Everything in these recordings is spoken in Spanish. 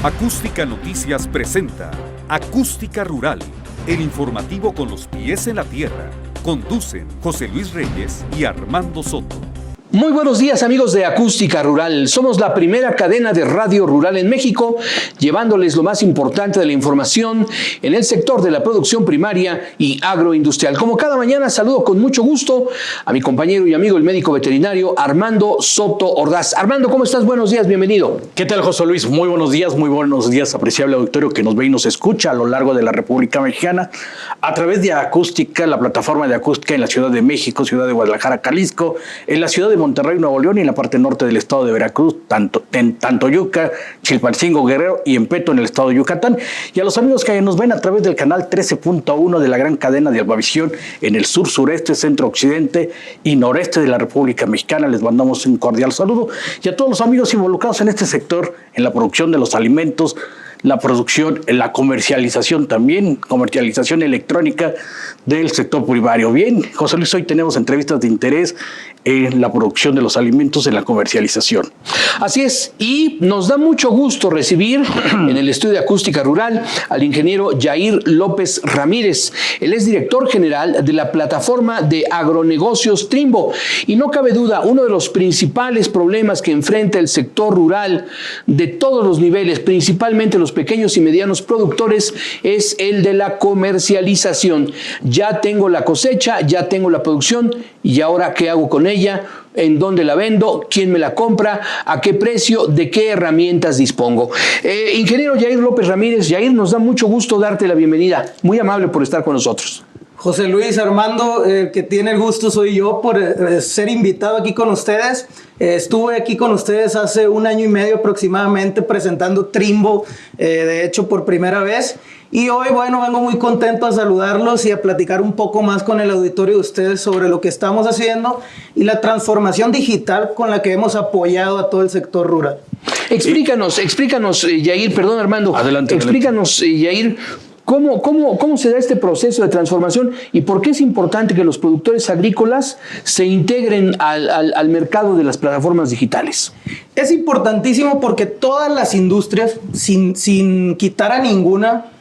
Acústica Noticias presenta Acústica Rural, el informativo con los pies en la tierra. Conducen José Luis Reyes y Armando Soto. Muy buenos días, amigos de Acústica Rural. Somos la primera cadena de radio rural en México, llevándoles lo más importante de la información en el sector de la producción primaria y agroindustrial. Como cada mañana, saludo con mucho gusto a mi compañero y amigo, el médico veterinario Armando Soto Ordaz. Armando, ¿cómo estás? Buenos días, bienvenido. ¿Qué tal, José Luis? Muy buenos días, apreciable auditorio que nos ve y nos escucha a lo largo de la República Mexicana a través de Acústica, la plataforma de Acústica en la Ciudad de México, Ciudad de Guadalajara, Jalisco, en la Ciudad de Monterrey, Nuevo León y en la parte norte del estado de Veracruz, en Tantoyuca, Chilpancingo, Guerrero y en Peto en el estado de Yucatán. Y a los amigos que nos ven a través del canal 13.1 de la gran cadena de Albavisión en el sur, sureste, centro, occidente y noreste de la República Mexicana, les mandamos un cordial saludo. Y a todos los amigos involucrados en este sector, en la producción de los alimentos, la producción, la comercialización también, comercialización electrónica del sector primario. Bien, José Luis, hoy tenemos entrevistas de interés en la producción de los alimentos, en la comercialización. Así es, y nos da mucho gusto recibir en el estudio de Acústica Rural al ingeniero Yair López Ramírez. Él es director general de la plataforma de agronegocios Trimbo. Y no cabe duda, uno de los principales problemas que enfrenta el sector rural de todos los niveles, principalmente los pequeños y medianos productores, es el de la comercialización. Ya tengo la cosecha, ya tengo la producción, y ahora ¿qué hago con ella? ¿En dónde la vendo? ¿Quién me la compra? ¿A qué precio? ¿De qué herramientas dispongo? Ingeniero Yair López Ramírez, Yair, nos da mucho gusto darte la bienvenida. Muy amable por estar con nosotros. José Luis, Armando, que tiene el gusto soy yo por ser invitado aquí con ustedes. Estuve aquí con ustedes hace 1 año y medio aproximadamente presentando Trimbo, de hecho por primera vez. Y hoy, bueno, vengo muy contento a saludarlos y a platicar un poco más con el auditorio de ustedes sobre lo que estamos haciendo y la transformación digital con la que hemos apoyado a todo el sector rural. Explícanos, Yair, perdón, Armando. Adelante. Explícanos, Yair, ¿Cómo se da este proceso de transformación y por qué es importante que los productores agrícolas se integren al mercado de las plataformas digitales? Es importantísimo porque todas las industrias, sin quitar a ninguna,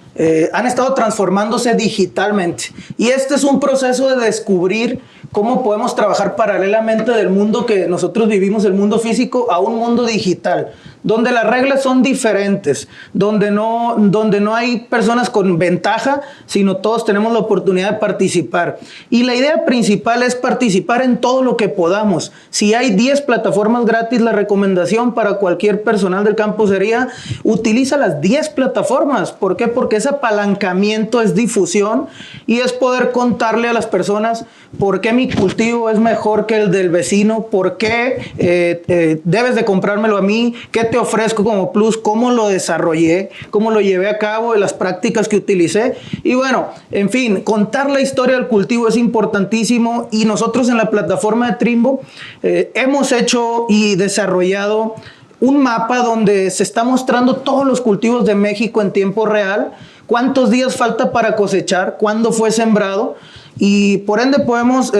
han estado transformándose digitalmente. Y este es un proceso de descubrir cómo podemos trabajar paralelamente del mundo que nosotros vivimos, el mundo físico, a un mundo digital, donde las reglas son diferentes, donde no hay personas con ventaja, sino todos tenemos la oportunidad de participar. Y la idea principal es participar en todo lo que podamos. Si hay 10 plataformas gratis, la recomendación para cualquier personal del campo sería utiliza las 10 plataformas. ¿Por qué? Porque ese apalancamiento es difusión y es poder contarle a las personas por qué mi cultivo es mejor que el del vecino, por qué debes de comprármelo a mí, qué te ofrezco como plus, cómo lo desarrollé, cómo lo llevé a cabo, las prácticas que utilicé. Y bueno, en fin, contar la historia del cultivo es importantísimo y nosotros en la plataforma de Trimbo hemos hecho y desarrollado un mapa donde se está mostrando todos los cultivos de México en tiempo real, cuántos días falta para cosechar, cuándo fue sembrado, y por ende podemos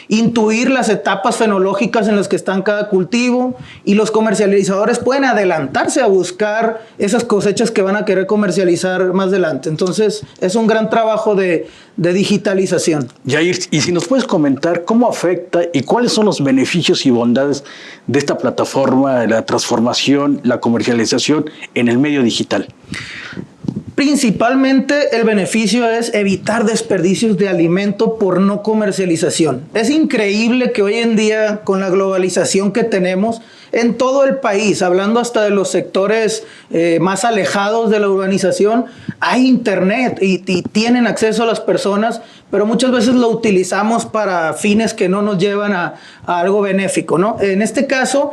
intuir las etapas fenológicas en las que están cada cultivo y los comercializadores pueden adelantarse a buscar esas cosechas que van a querer comercializar más adelante. Entonces es un gran trabajo de digitalización. Yair, y si nos puedes comentar cómo afecta y cuáles son los beneficios y bondades de esta plataforma, de la transformación, la comercialización en el medio digital. Principalmente el beneficio es evitar desperdicios de alimento por no comercialización. Es increíble que hoy en día, con la globalización que tenemos en todo el país, hablando hasta de los sectores más alejados de la urbanización, hay internet y tienen acceso a las personas, pero muchas veces lo utilizamos para fines que no nos llevan a algo benéfico, ¿no? En este caso,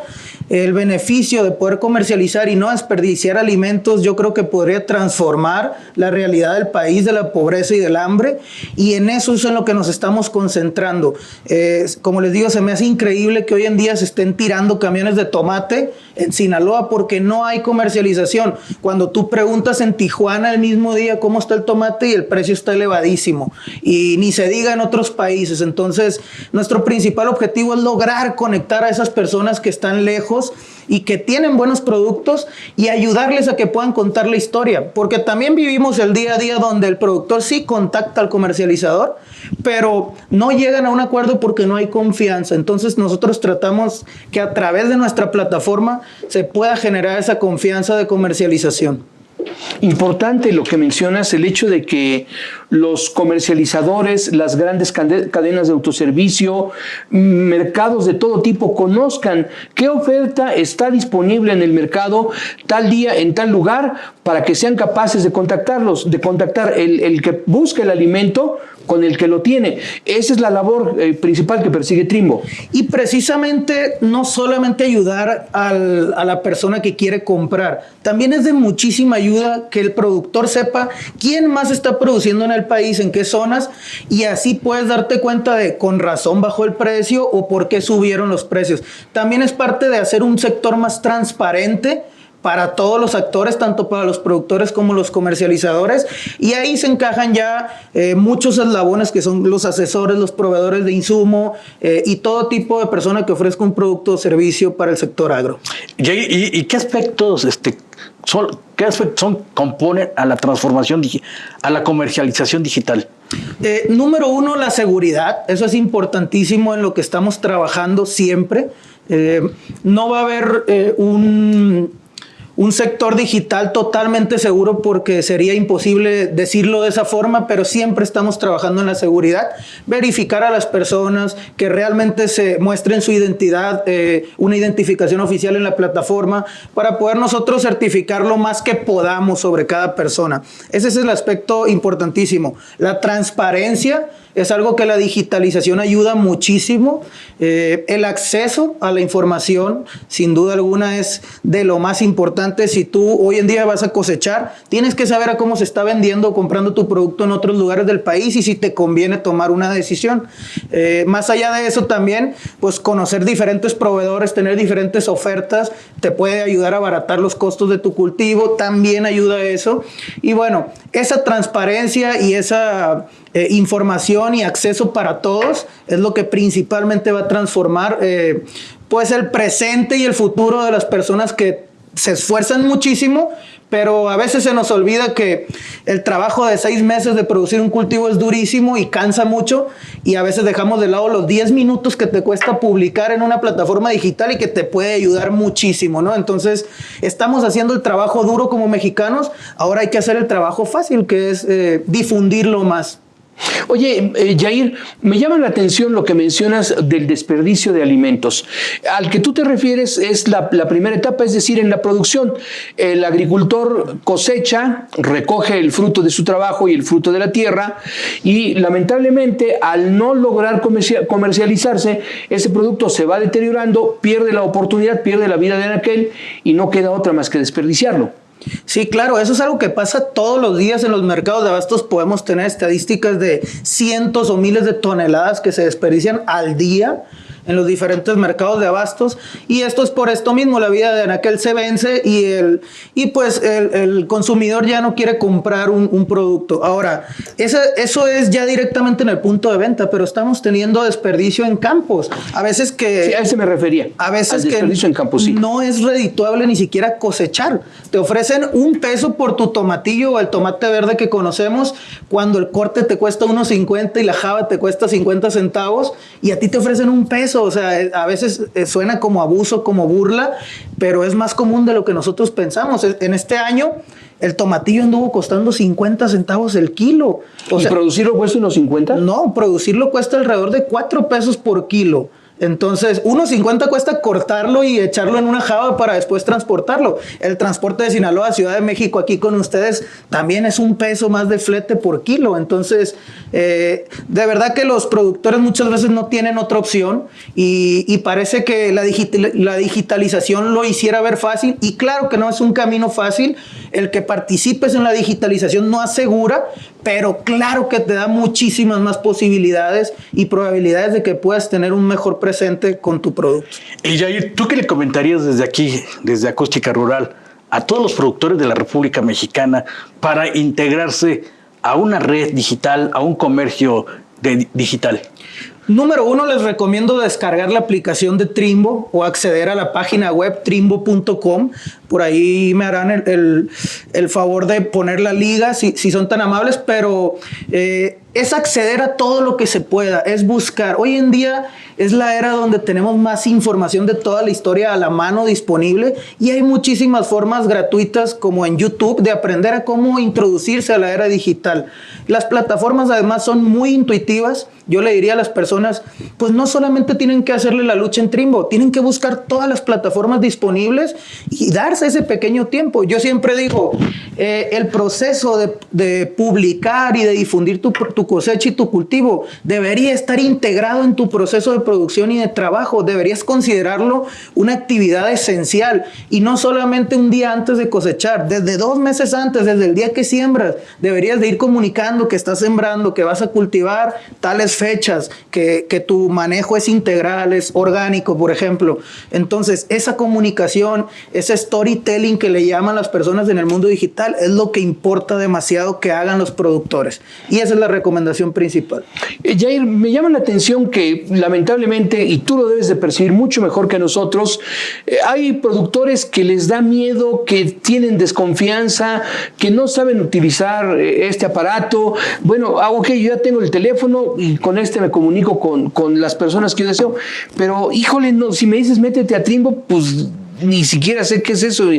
el beneficio de poder comercializar y no desperdiciar alimentos, yo creo que podría transformar la realidad del país, de la pobreza y del hambre, y en eso es en lo que nos estamos concentrando. Como les digo, se me hace increíble que hoy en día se estén tirando camiones de tomate en Sinaloa porque no hay comercialización. Cuando tú preguntas en Tijuana el mismo día cómo está el tomate y el precio está elevadísimo. Y ni se diga en otros países. Entonces, nuestro principal objetivo es lograr conectar a esas personas que están lejos y que tienen buenos productos y ayudarles a que puedan contar la historia. Porque también vivimos el día a día donde el productor sí contacta al comercializador, pero no llegan a un acuerdo porque no hay confianza. Entonces nosotros tratamos que a través de nuestra plataforma se pueda generar esa confianza de comercialización. Importante lo que mencionas, el hecho de que los comercializadores, las grandes cadenas de autoservicio, mercados de todo tipo conozcan qué oferta está disponible en el mercado tal día, en tal lugar, para que sean capaces de contactarlos, de contactar el que busca el alimento con el que lo tiene. Esa es la labor principal que persigue Trimbo. Y precisamente no solamente ayudar a la persona que quiere comprar, también es de muchísima ayuda que el productor sepa quién más está produciendo en el país, en qué zonas, y así puedes darte cuenta de con razón bajó el precio o por qué subieron los precios. También es parte de hacer un sector más transparente para todos los actores, tanto para los productores como los comercializadores, y ahí se encajan ya muchos eslabones que son los asesores, los proveedores de insumo y todo tipo de persona que ofrezca un producto o servicio para el sector agro. ¿Y qué aspectos componen a la transformación, a la comercialización digital? Número uno, la seguridad. Eso es importantísimo en lo que estamos trabajando siempre. No va a haber un sector digital totalmente seguro porque sería imposible decirlo de esa forma, pero siempre estamos trabajando en la seguridad, verificar a las personas que realmente se muestren su identidad, una identificación oficial en la plataforma para poder nosotros certificar lo más que podamos sobre cada persona. Ese es el aspecto importantísimo. La transparencia es algo que la digitalización ayuda muchísimo. El acceso a la información, sin duda alguna, es de lo más importante. Si tú hoy en día vas a cosechar, tienes que saber a cómo se está vendiendo o comprando tu producto en otros lugares del país y si te conviene tomar una decisión. Más allá de eso también, pues conocer diferentes proveedores, tener diferentes ofertas, te puede ayudar a abaratar los costos de tu cultivo, también ayuda a eso. Y bueno, esa transparencia y esa información y acceso para todos es lo que principalmente va a transformar pues el presente y el futuro de las personas que se esfuerzan muchísimo, pero a veces se nos olvida que el trabajo de 6 meses de producir un cultivo es durísimo y cansa mucho, y a veces dejamos de lado los 10 minutos que te cuesta publicar en una plataforma digital y que te puede ayudar muchísimo, ¿no? Entonces, estamos haciendo el trabajo duro como mexicanos, ahora hay que hacer el trabajo fácil, que es difundirlo más. Oye, Yair, me llama la atención lo que mencionas del desperdicio de alimentos. Al que tú te refieres es la primera etapa, es decir, en la producción. El agricultor cosecha, recoge el fruto de su trabajo y el fruto de la tierra, y lamentablemente al no lograr comercializarse, ese producto se va deteriorando, pierde la oportunidad, pierde la vida de aquel y no queda otra más que desperdiciarlo. Sí, claro, eso es algo que pasa todos los días en los mercados de abastos. Podemos tener estadísticas de cientos o miles de toneladas que se desperdician al día en los diferentes mercados de abastos, y esto es por esto mismo, la vida de anaquel se vence y el consumidor ya no quiere comprar un producto. Ahora, eso es ya directamente en el punto de venta, pero estamos teniendo desperdicio en campos. A veces que... Sí, a eso me refería. A veces al desperdicio en campos, sí. No es redituable ni siquiera cosechar. Te ofrecen $1 por tu tomatillo o el tomate verde que conocemos, cuando el corte te cuesta $1.50 y la jaba te cuesta 50 centavos, y a ti te ofrecen $1. O sea, a veces suena como abuso, como burla, pero es más común de lo que nosotros pensamos. En este año, el tomatillo anduvo costando 50 centavos el kilo. ¿Y producirlo cuesta unos 50? No, producirlo cuesta alrededor de $4 por kilo. Entonces, $1.50 cuesta cortarlo y echarlo en una jaba para después transportarlo. El transporte de Sinaloa a Ciudad de México aquí con ustedes también es $1 más de flete por kilo. Entonces, de verdad que los productores muchas veces no tienen otra opción y parece que la digitalización lo hiciera ver fácil, y claro que no es un camino fácil. El que participes en la digitalización no asegura, pero claro que te da muchísimas más posibilidades y probabilidades de que puedas tener un mejor precio presente con tu producto. Y Jair, ¿tú qué le comentarías desde aquí, desde Acústica Rural, a todos los productores de la República Mexicana para integrarse a una red digital, a un comercio digital? Número 1, les recomiendo descargar la aplicación de Trimbo o acceder a la página web trimbo.com. Por ahí me harán el favor de poner la liga si son tan amables, pero es acceder a todo lo que se pueda, es buscar. Hoy en día es la era donde tenemos más información de toda la historia a la mano disponible y hay muchísimas formas gratuitas como en YouTube de aprender a cómo introducirse a la era digital. Las plataformas además son muy intuitivas. Yo le diría a las personas, pues no solamente tienen que hacerle la lucha en Trimbo, tienen que buscar todas las plataformas disponibles y darse ese pequeño tiempo. Yo siempre digo, el proceso de publicar y de difundir tu cosecha y tu cultivo debería estar integrado en tu proceso de producción y de trabajo. Deberías considerarlo una actividad esencial y no solamente un día antes de cosechar, desde 2 meses antes, desde el día que siembras, deberías de ir comunicando que estás sembrando, que vas a cultivar tales fechas, que tu manejo es integral, es orgánico, por ejemplo. Entonces, esa comunicación, ese storytelling que le llaman las personas en el mundo digital, es lo que importa demasiado que hagan los productores. Y esa es la recomendación principal. Jair, me llama la atención que lamentablemente, y tú lo debes de percibir mucho mejor que nosotros, hay productores que les da miedo, que tienen desconfianza, que no saben utilizar este aparato. Bueno, ok, yo ya tengo el teléfono y con este me comunico con las personas que yo deseo, pero híjole, no, si me dices métete a Trimbo, pues ni siquiera sé qué es eso,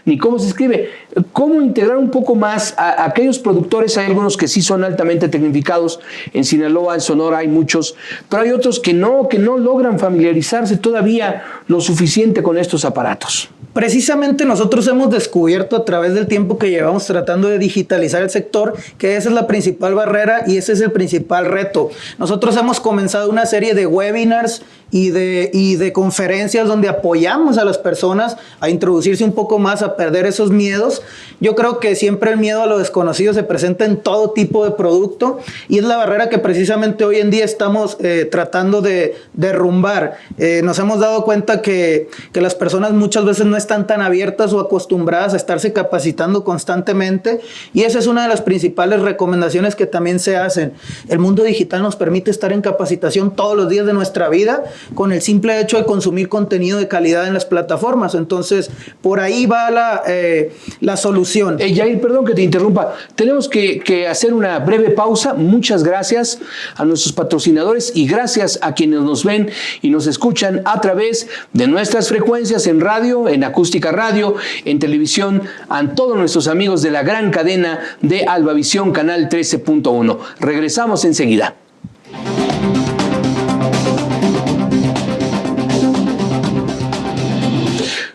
ni cómo se escribe. ¿Cómo integrar un poco más a aquellos productores? Hay algunos que sí son altamente tecnificados. En Sinaloa, en Sonora hay muchos, pero hay otros que no logran familiarizarse todavía lo suficiente con estos aparatos. Precisamente nosotros hemos descubierto a través del tiempo que llevamos tratando de digitalizar el sector que esa es la principal barrera y ese es el principal reto. Nosotros hemos comenzado una serie de webinars y de conferencias donde apoyamos a las personas a introducirse un poco más, a perder esos miedos. Yo creo que siempre el miedo a lo desconocido se presenta en todo tipo de producto y es la barrera que precisamente hoy en día estamos tratando de derrumbar. Nos hemos dado cuenta que las personas muchas veces no están tan abiertas o acostumbradas a estarse capacitando constantemente y esa es una de las principales recomendaciones que también se hacen. El mundo digital nos permite estar en capacitación todos los días de nuestra vida con el simple hecho de consumir contenido de calidad en las plataformas. Entonces, por ahí va la solución. Jair, perdón que te interrumpa. Tenemos que hacer una breve pausa. Muchas gracias a nuestros patrocinadores y gracias a quienes nos ven y nos escuchan a través de nuestras frecuencias en radio, en Acústica Radio, en televisión, a todos nuestros amigos de la gran cadena de Albavisión, canal 13.1. Regresamos enseguida.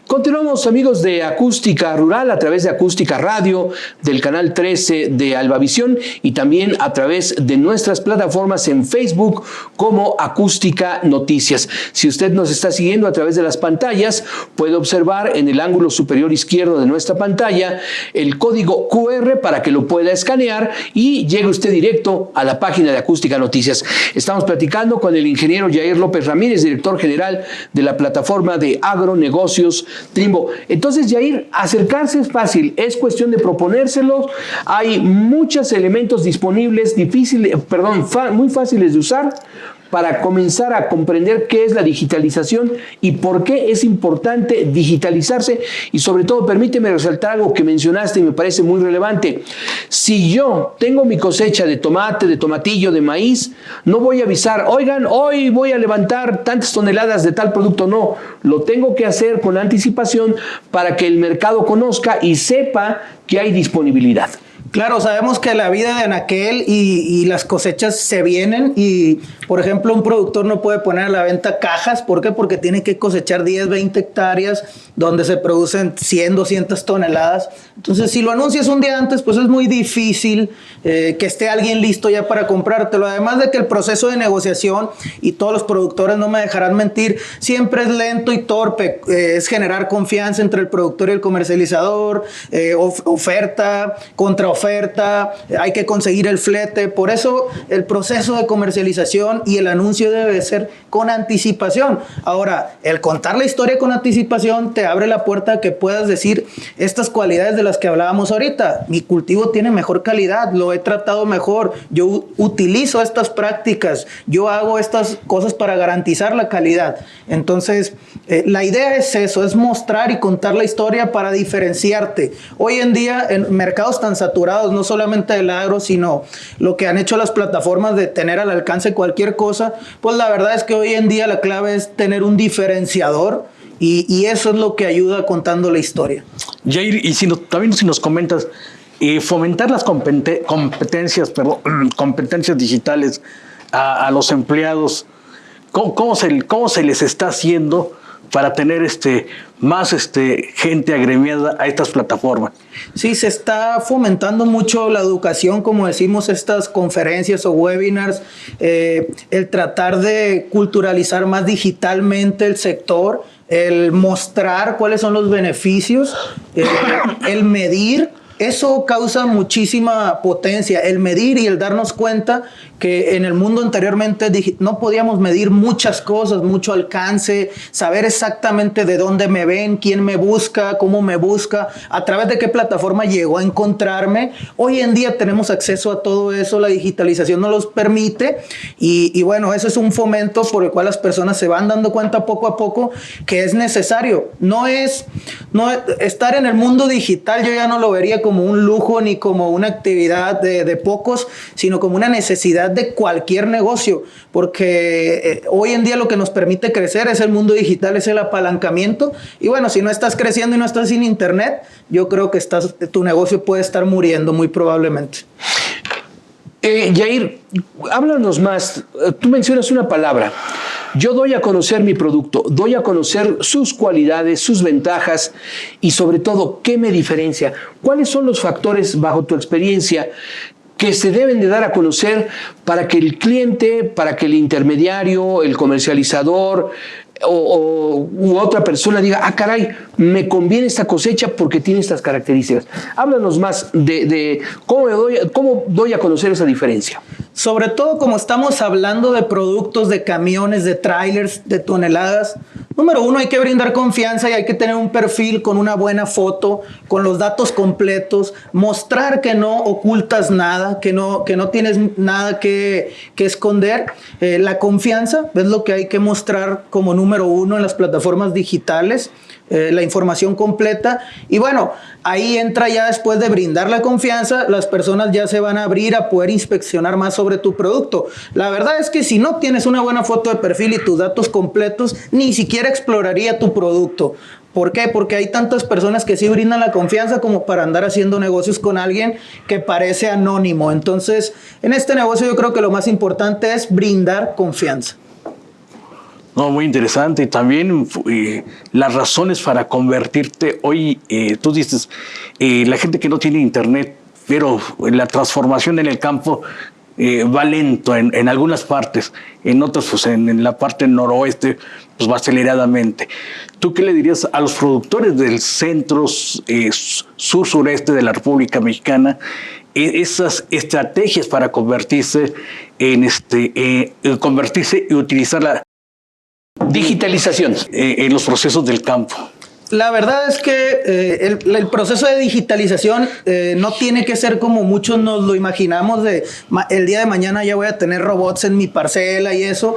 Continuamos, amigos de Acústica Rural, a través de Acústica Radio, del canal 13 de Albavisión y también a través de nuestras plataformas en Facebook como Acústica Noticias. Si usted nos está siguiendo a través de las pantallas, puede observar en el ángulo superior izquierdo de nuestra pantalla el código QR para que lo pueda escanear y llegue usted directo a la página de Acústica Noticias. Estamos platicando con el ingeniero Jair López Ramírez, director general de la plataforma de agronegocios Trimbo. Entonces, Jair, acercarse es fácil, es cuestión de proponérselos. Hay muchos elementos disponibles, muy fáciles de usar para comenzar a comprender qué es la digitalización y por qué es importante digitalizarse. Y sobre todo, permíteme resaltar algo que mencionaste y me parece muy relevante. Si yo tengo mi cosecha de tomate, de tomatillo, de maíz, no voy a avisar, oigan, hoy voy a levantar tantas toneladas de tal producto. No, lo tengo que hacer con anticipación para que el mercado conozca y sepa que hay disponibilidad. Claro, sabemos que la vida de anaquel y las cosechas se vienen y, por ejemplo, un productor no puede poner a la venta cajas. ¿Por qué? Porque tiene que cosechar 10, 20 hectáreas donde se producen 100, 200 toneladas. Entonces, si lo anuncias un día antes, pues es muy difícil que esté alguien listo ya para comprártelo. Además de que el proceso de negociación, y todos los productores no me dejarán mentir, siempre es lento y torpe. Es generar confianza entre el productor y el comercializador, oferta, contraoferta, oferta, hay que conseguir el flete. Por eso el proceso de comercialización y el anuncio debe ser con anticipación. Ahora, el contar la historia con anticipación te abre la puerta a que puedas decir estas cualidades de las que hablábamos ahorita. Mi cultivo tiene mejor calidad, lo he tratado mejor, yo utilizo estas prácticas, yo hago estas cosas para garantizar la calidad. Entonces, la idea es eso, es mostrar y contar la historia para diferenciarte. Hoy en día, en mercados tan saturados, no solamente del agro, sino lo que han hecho las plataformas de tener al alcance cualquier cosa, pues la verdad es que hoy en día la clave es tener un diferenciador y eso es lo que ayuda contando la historia. Jair, y también si nos comentas, fomentar las competencias digitales a los empleados, ¿cómo se les está haciendo para tener más gente agremiada a estas plataformas? Sí, se está fomentando mucho la educación, como decimos, estas conferencias o webinars, el tratar de culturalizar más digitalmente el sector, el mostrar cuáles son los beneficios, el medir. Eso causa muchísima potencia, el medir y el darnos cuenta que en el mundo anteriormente no podíamos medir muchas cosas, mucho alcance, saber exactamente de dónde me ven, quién me busca, cómo me busca, a través de qué plataforma llegó a encontrarme. Hoy en día tenemos acceso a todo eso, la digitalización nos los permite y bueno, eso es un fomento por el cual las personas se van dando cuenta poco a poco que es necesario. No estar en el mundo digital, yo ya no lo vería como un lujo ni como una actividad de pocos, sino como una necesidad de cualquier negocio, porque hoy en día lo que nos permite crecer es el mundo digital, es el apalancamiento, y bueno, si no estás creciendo y no estás sin internet, yo creo que tu negocio puede estar muriendo muy probablemente. Jair, háblanos más. Tú mencionas una palabra. Yo doy a conocer mi producto, doy a conocer sus cualidades, sus ventajas y sobre todo, ¿qué me diferencia? ¿Cuáles son los factores, bajo tu experiencia, que se deben de dar a conocer para que el cliente, para que el intermediario, el comercializador u otra persona diga, ah, caray, me conviene esta cosecha porque tiene estas características? Háblanos más de cómo doy a conocer esa diferencia. Sobre todo como estamos hablando de productos, de camiones, de trailers, de toneladas. Número uno, hay que brindar confianza y hay que tener un perfil con una buena foto, con los datos completos, mostrar que no ocultas nada, que no tienes nada que esconder. La confianza es lo que hay que mostrar como número uno en las plataformas digitales. La información completa y bueno, ahí entra ya después de brindar la confianza, las personas ya se van a abrir a poder inspeccionar más sobre tu producto. La verdad es que si no tienes una buena foto de perfil y tus datos completos, ni siquiera exploraría tu producto. ¿Por qué? Porque hay tantas personas que sí brindan la confianza como para andar haciendo negocios con alguien que parece anónimo. Entonces, en este negocio yo creo que lo más importante es brindar confianza. No, muy interesante. Y también las razones para convertirte. Hoy, tú dices, la gente que no tiene internet, pero la transformación en el campo va lento en algunas partes, en otras, pues en la parte noroeste, pues va aceleradamente. ¿Tú qué le dirías a los productores del centro, sur-sureste de la República Mexicana, esas estrategias para convertirse y utilizar la digitalización en los procesos del campo? La verdad es que el proceso de digitalización no tiene que ser como muchos nos lo imaginamos, el día de mañana ya voy a tener robots en mi parcela y eso.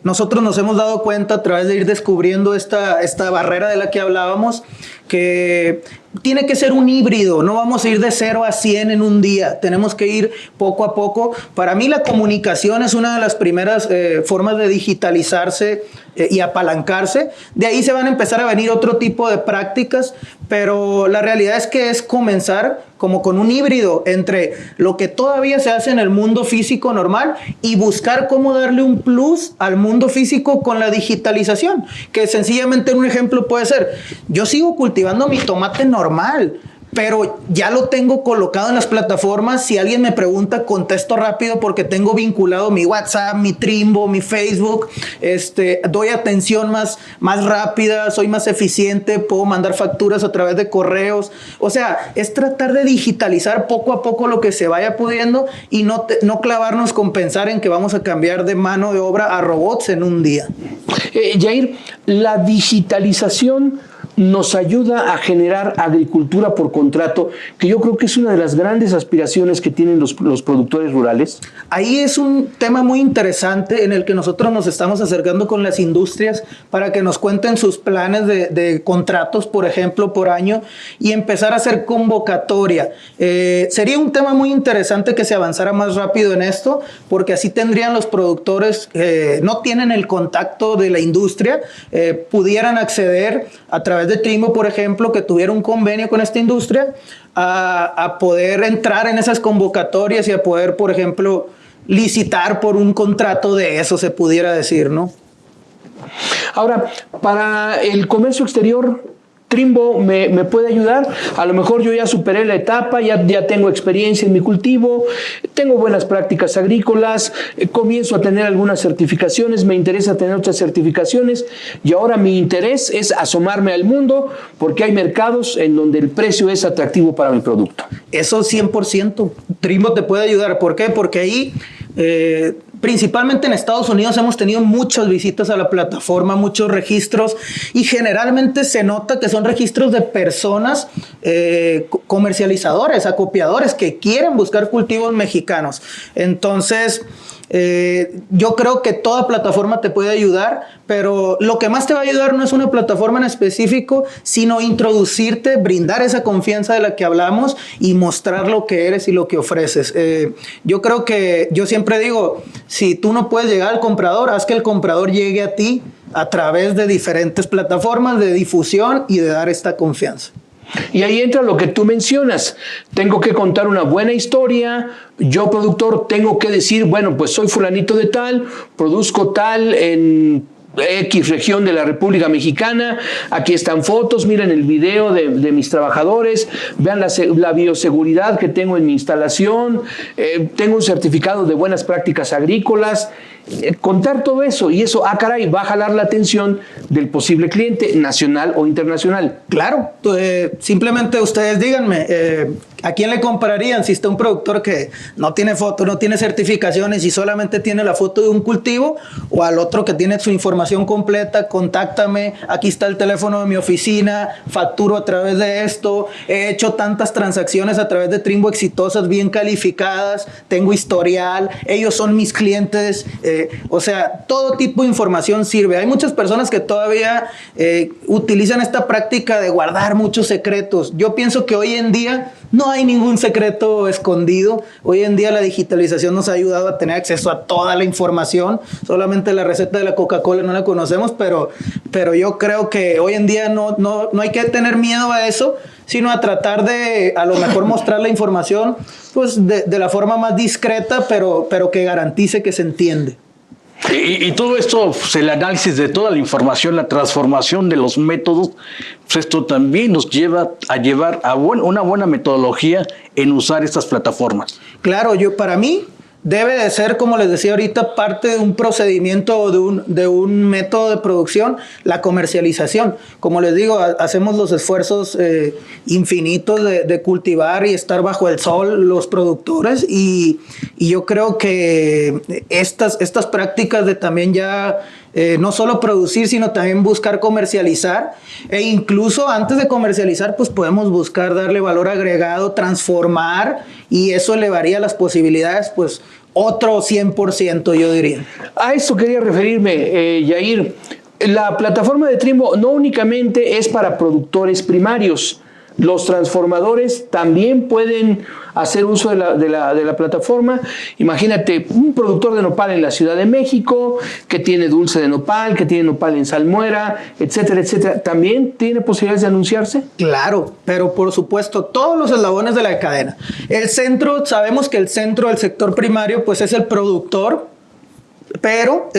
Nosotros nos hemos dado cuenta a través de ir descubriendo esta barrera de la que hablábamos, que tiene que ser un híbrido, no vamos a ir de 0 a 100 en un día, tenemos que ir poco a poco. Para mí la comunicación es una de las primeras formas de digitalizarse y apalancarse. De ahí se van a empezar a venir otro tipo de prácticas, pero la realidad es que es comenzar como con un híbrido entre lo que todavía se hace en el mundo físico normal y buscar cómo darle un plus al mundo físico con la digitalización, que sencillamente un ejemplo puede ser, yo sigo cultivando mi tomate normal, pero ya lo tengo colocado en las plataformas. Si alguien me pregunta, contesto rápido porque tengo vinculado mi WhatsApp, mi Trimbo, mi Facebook. Doy atención más rápida, soy más eficiente, puedo mandar facturas a través de correos. O sea, es tratar de digitalizar poco a poco lo que se vaya pudiendo y no clavarnos con pensar en que vamos a cambiar de mano de obra a robots en un día. Yair, la digitalización nos ayuda a generar agricultura por contrato, que yo creo que es una de las grandes aspiraciones que tienen los productores rurales. Ahí es un tema muy interesante en el que nosotros nos estamos acercando con las industrias para que nos cuenten sus planes de contratos, por ejemplo, por año, y empezar a hacer convocatoria. Sería un tema muy interesante que se avanzara más rápido en esto, porque así tendrían los productores, no tienen el contacto de la industria, pudieran acceder a través de Trimbo, por ejemplo, que tuviera un convenio con esta industria, a poder entrar en esas convocatorias y a poder, por ejemplo, licitar por un contrato de eso, se pudiera decir, ¿no? Ahora, para el comercio exterior, Trimbo me puede ayudar. A lo mejor yo ya superé la etapa, ya tengo experiencia en mi cultivo, tengo buenas prácticas agrícolas, comienzo a tener algunas certificaciones, me interesa tener otras certificaciones y ahora mi interés es asomarme al mundo porque hay mercados en donde el precio es atractivo para mi producto. Eso 100%. Trimbo te puede ayudar. ¿Por qué? Porque ahí, principalmente en Estados Unidos, hemos tenido muchas visitas a la plataforma, muchos registros, y generalmente se nota que son registros de personas comercializadores, acopiadores, que quieren buscar cultivos mexicanos. Entonces, yo creo que toda plataforma te puede ayudar, pero lo que más te va a ayudar no es una plataforma en específico, sino introducirte, brindar esa confianza de la que hablamos y mostrar lo que eres y lo que ofreces. Yo creo que, yo siempre digo, si tú no puedes llegar al comprador, haz que el comprador llegue a ti a través de diferentes plataformas de difusión y de dar esta confianza. Y ahí entra lo que tú mencionas. Tengo que contar una buena historia. Yo, productor, tengo que decir, bueno, pues soy fulanito de tal, produzco tal en X región de la República Mexicana, aquí están fotos, miren el video de mis trabajadores, vean la bioseguridad que tengo en mi instalación, tengo un certificado de buenas prácticas agrícolas. Contar todo eso, y eso, caray, va a jalar la atención del posible cliente nacional o internacional. Claro, simplemente ustedes díganme, ¿a quién le comprarían si está un productor que no tiene foto, no tiene certificaciones y solamente tiene la foto de un cultivo, o al otro que tiene su información completa? Contáctame, aquí está el teléfono de mi oficina, facturo a través de esto, he hecho tantas transacciones a través de Trimbo exitosas, bien calificadas, tengo historial, ellos son mis clientes. O sea, todo tipo de información sirve. Hay muchas personas que todavía utilizan esta práctica de guardar muchos secretos. Yo pienso que hoy en día no hay ningún secreto escondido. Hoy en día la digitalización nos ha ayudado a tener acceso a toda la información. Solamente la receta de la Coca-Cola no la conocemos, pero yo creo que hoy en día no hay que tener miedo a eso, sino a tratar de, a lo mejor, mostrar la información pues de la forma más discreta, pero que garantice que se entiende. Y todo esto, pues el análisis de toda la información, la transformación de los métodos, pues esto también nos lleva a una buena metodología en usar estas plataformas. Claro, para mí debe de ser, como les decía ahorita, parte de un procedimiento o de un método de producción, la comercialización. Como les digo, hacemos los esfuerzos infinitos de cultivar y estar bajo el sol los productores, y yo creo que estas prácticas de también ya no solo producir, sino también buscar comercializar, e incluso antes de comercializar pues podemos buscar darle valor agregado, transformar, y eso elevaría las posibilidades pues otro 100%, yo diría. A eso quería referirme, Yair. La plataforma de Trimbo no únicamente es para productores primarios. Los transformadores también pueden hacer uso de la plataforma. Imagínate un productor de nopal en la Ciudad de México que tiene dulce de nopal, que tiene nopal en salmuera, etcétera, etcétera. ¿También tiene posibilidades de anunciarse? Claro, pero por supuesto todos los eslabones de la cadena. El centro, sabemos que el centro del sector primario pues es el productor, pero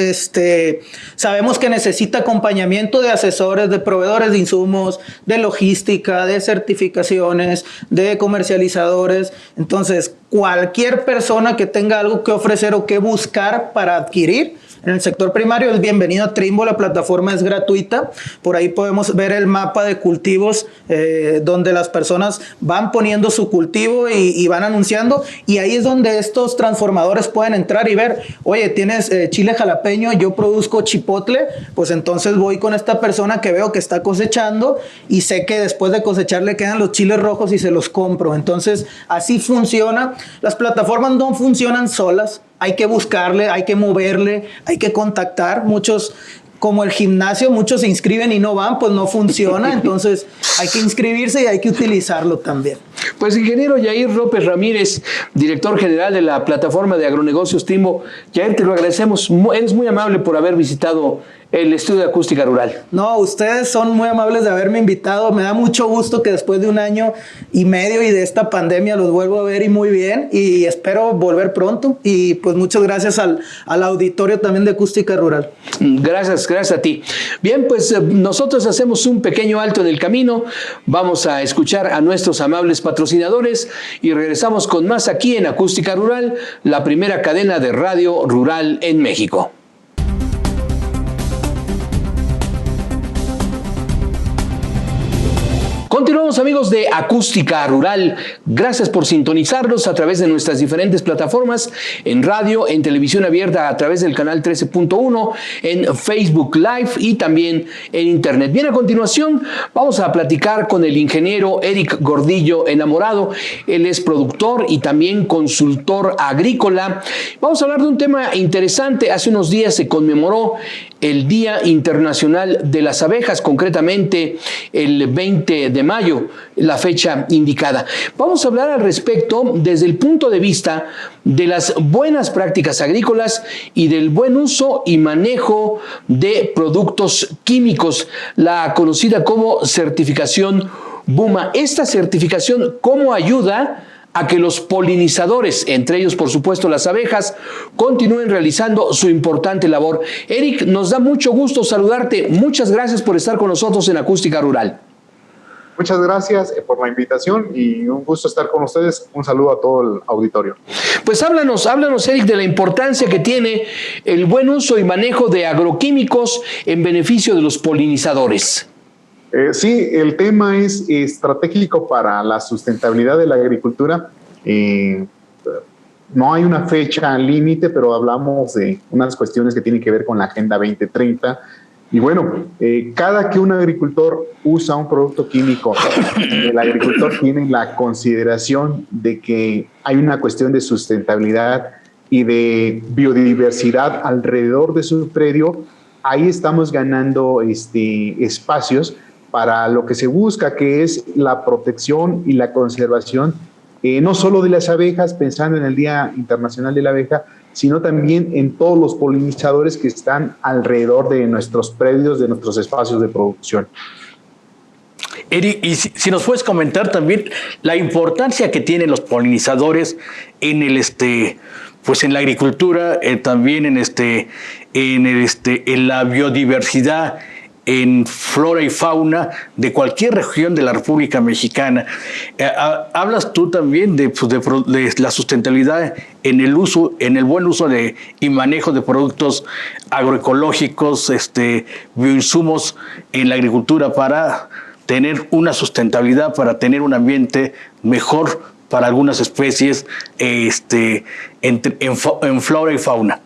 sabemos que necesita acompañamiento de asesores, de proveedores de insumos, de logística, de certificaciones, de comercializadores. Entonces, cualquier persona que tenga algo que ofrecer o que buscar para adquirir en el sector primario es bienvenido a Trimbo. La plataforma es gratuita. Por ahí podemos ver el mapa de cultivos donde las personas van poniendo su cultivo y van anunciando. Y ahí es donde estos transformadores pueden entrar y ver, oye, tienes chile jalapeño, yo produzco chipotle, pues entonces voy con esta persona que veo que está cosechando y sé que después de cosechar le quedan los chiles rojos y se los compro. Entonces, así funciona. Las plataformas no funcionan solas. Hay que buscarle, hay que moverle, hay que contactar. Muchos, como el gimnasio, muchos se inscriben y no van, pues no funciona. Entonces hay que inscribirse y hay que utilizarlo también. Pues ingeniero Yair López Ramírez, director general de la plataforma de agronegocios Trimbo. Yair, te lo agradecemos. Eres muy amable por haber visitado el estudio de acústica rural. No, ustedes son muy amables de haberme invitado. Me da mucho gusto que después de 1 año y medio y de esta pandemia los vuelvo a ver y muy bien. Y espero volver pronto. Y pues muchas gracias al auditorio también de acústica rural. Gracias a ti. Bien, pues nosotros hacemos un pequeño alto en el camino. Vamos a escuchar a nuestros amables patrocinadores y regresamos con más aquí en Acústica Rural, la primera cadena de radio rural en México. Continuamos, amigos de Acústica Rural. Gracias por sintonizarnos a través de nuestras diferentes plataformas, en radio, en televisión abierta a través del canal 13.1, en Facebook Live y también en Internet. Bien, a continuación vamos a platicar con el ingeniero Eric Gordillo Enamorado. Él es productor y también consultor agrícola. Vamos a hablar de un tema interesante. Hace unos días se conmemoró el Día Internacional de las Abejas, concretamente el 20 de mayo, la fecha indicada. Vamos a hablar al respecto desde el punto de vista de las buenas prácticas agrícolas y del buen uso y manejo de productos químicos, la conocida como certificación BUMA. Esta certificación, ¿cómo ayuda a que los polinizadores, entre ellos por supuesto las abejas, continúen realizando su importante labor? Eric, nos da mucho gusto saludarte. Muchas gracias por estar con nosotros en Acústica Rural. Muchas gracias por la invitación y un gusto estar con ustedes. Un saludo a todo el auditorio. Pues háblanos, Eric, de la importancia que tiene el buen uso y manejo de agroquímicos en beneficio de los polinizadores. Sí, el tema es estratégico para la sustentabilidad de la agricultura. No hay una fecha límite, pero hablamos de unas cuestiones que tienen que ver con la Agenda 2030. Y bueno, cada que un agricultor usa un producto químico, el agricultor tiene la consideración de que hay una cuestión de sustentabilidad y de biodiversidad alrededor de su predio. Ahí estamos ganando espacios para lo que se busca, que es la protección y la conservación, no solo de las abejas, pensando en el Día Internacional de la Abeja, sino también en todos los polinizadores que están alrededor de nuestros predios, de nuestros espacios de producción. Eric, y si nos puedes comentar también la importancia que tienen los polinizadores en pues en la agricultura, también en la biodiversidad, en flora y fauna de cualquier región de la República Mexicana. Hablas tú también de la sustentabilidad en el buen uso y manejo de productos agroecológicos, bioinsumos en la agricultura para tener una sustentabilidad, para tener un ambiente mejor para algunas especies en flora y fauna.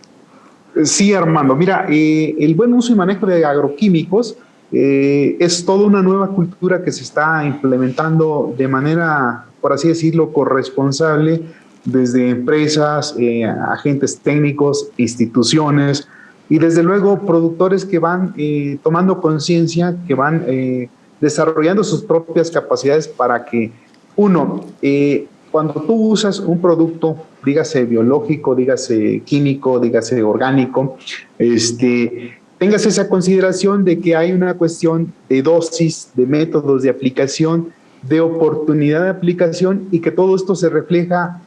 Sí, Armando. Mira, el buen uso y manejo de agroquímicos es toda una nueva cultura que se está implementando de manera, por así decirlo, corresponsable desde empresas, agentes técnicos, instituciones y desde luego productores que van tomando conciencia, que van desarrollando sus propias capacidades para que, cuando tú usas un producto, dígase biológico, dígase químico, dígase orgánico, tengas esa consideración de que hay una cuestión de dosis, de métodos de aplicación, de oportunidad de aplicación y que todo esto se refleja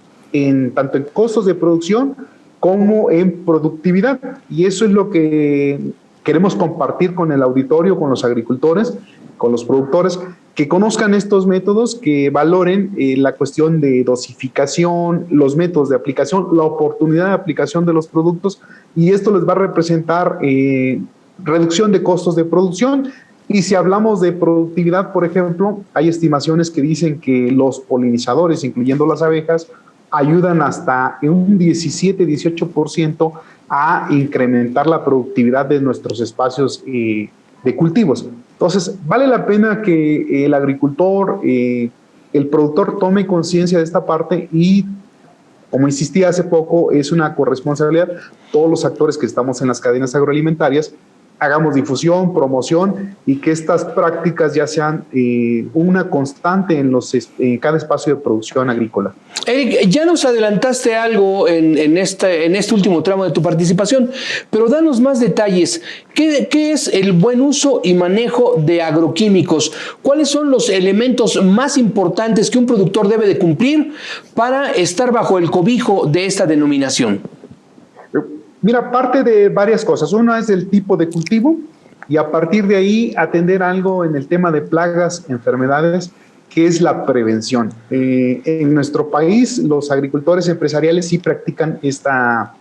tanto en costos de producción como en productividad. Y eso es lo que queremos compartir con el auditorio, con los agricultores, con los productores, que conozcan estos métodos, que valoren la cuestión de dosificación, los métodos de aplicación, la oportunidad de aplicación de los productos, y esto les va a representar reducción de costos de producción. Y si hablamos de productividad, por ejemplo, hay estimaciones que dicen que los polinizadores, incluyendo las abejas, ayudan hasta un 17-18% a incrementar la productividad de nuestros espacios de cultivos. Entonces, vale la pena que el agricultor, el productor tome conciencia de esta parte y, como insistí hace poco, es una corresponsabilidad. Todos los actores que estamos en las cadenas agroalimentarias hagamos difusión, promoción y que estas prácticas ya sean una constante en cada espacio de producción agrícola. Eric, ya nos adelantaste algo en este último tramo de tu participación, pero danos más detalles. ¿Qué es el buen uso y manejo de agroquímicos? ¿Cuáles son los elementos más importantes que un productor debe de cumplir para estar bajo el cobijo de esta denominación? Mira, parte de varias cosas. Una es el tipo de cultivo y a partir de ahí atender algo en el tema de plagas, enfermedades, que es la prevención. En nuestro país, los agricultores empresariales sí practican esta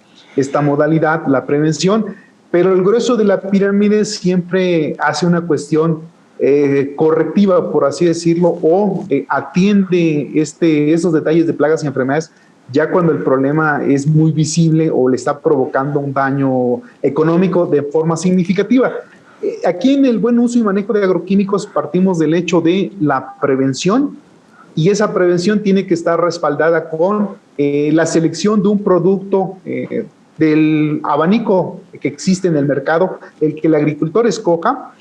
modalidad, la prevención, pero el grueso de la pirámide siempre hace una cuestión correctiva, por así decirlo, o atiende esos detalles de plagas y enfermedades ya cuando el problema es muy visible o le está provocando un daño económico de forma significativa. Aquí en el buen uso y manejo de agroquímicos partimos del hecho de la prevención, y esa prevención tiene que estar respaldada con la selección de un producto del abanico que existe en el mercado, el que el agricultor escoja,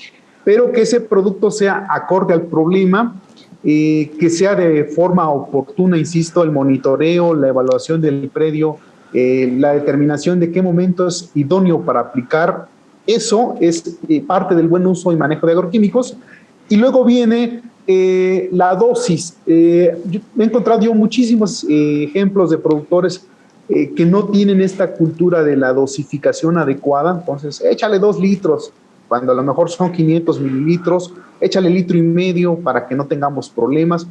pero que ese producto sea acorde al problema, que sea de forma oportuna, insisto, el monitoreo, la evaluación del predio, la determinación de qué momento es idóneo para aplicar. Eso es parte del buen uso y manejo de agroquímicos. Y luego viene la dosis. He encontrado yo muchísimos ejemplos de productores que no tienen esta cultura de la dosificación adecuada. Entonces, échale 2 litros, cuando a lo mejor son 500 mililitros, échale 1,5 litros para que no tengamos problemas.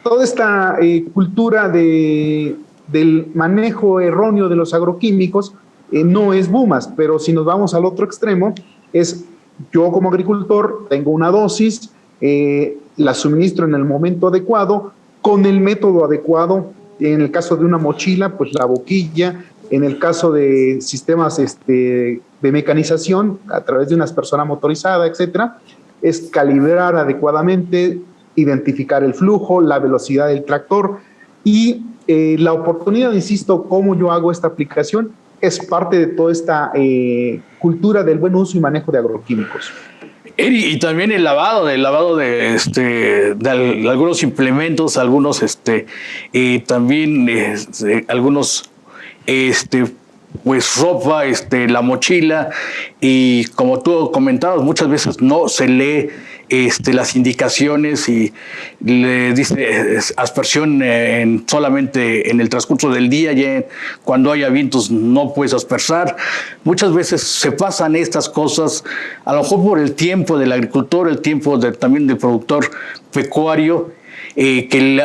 Toda esta cultura del manejo erróneo de los agroquímicos no es BUMAS, pero si nos vamos al otro extremo, es yo como agricultor tengo una dosis, la suministro en el momento adecuado, con el método adecuado. En el caso de una mochila, pues la boquilla. En el caso de sistemas de mecanización, a través de una aspersora motorizada, etcétera, es calibrar adecuadamente, identificar el flujo, la velocidad del tractor y la oportunidad, insisto, cómo yo hago esta aplicación, es parte de toda esta cultura del buen uso y manejo de agroquímicos. Y también el lavado de algunos implementos, algunos también algunos pues ropa, la mochila, y como tú comentabas, muchas veces no se lee las indicaciones y le dice aspersión solamente en el transcurso del día, ya cuando haya vientos no puedes aspersar. Muchas veces se pasan estas cosas, a lo mejor por el tiempo del agricultor, el tiempo también del productor pecuario, que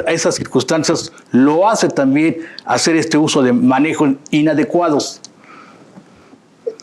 esas circunstancias lo hace también hacer este uso de manejos inadecuados.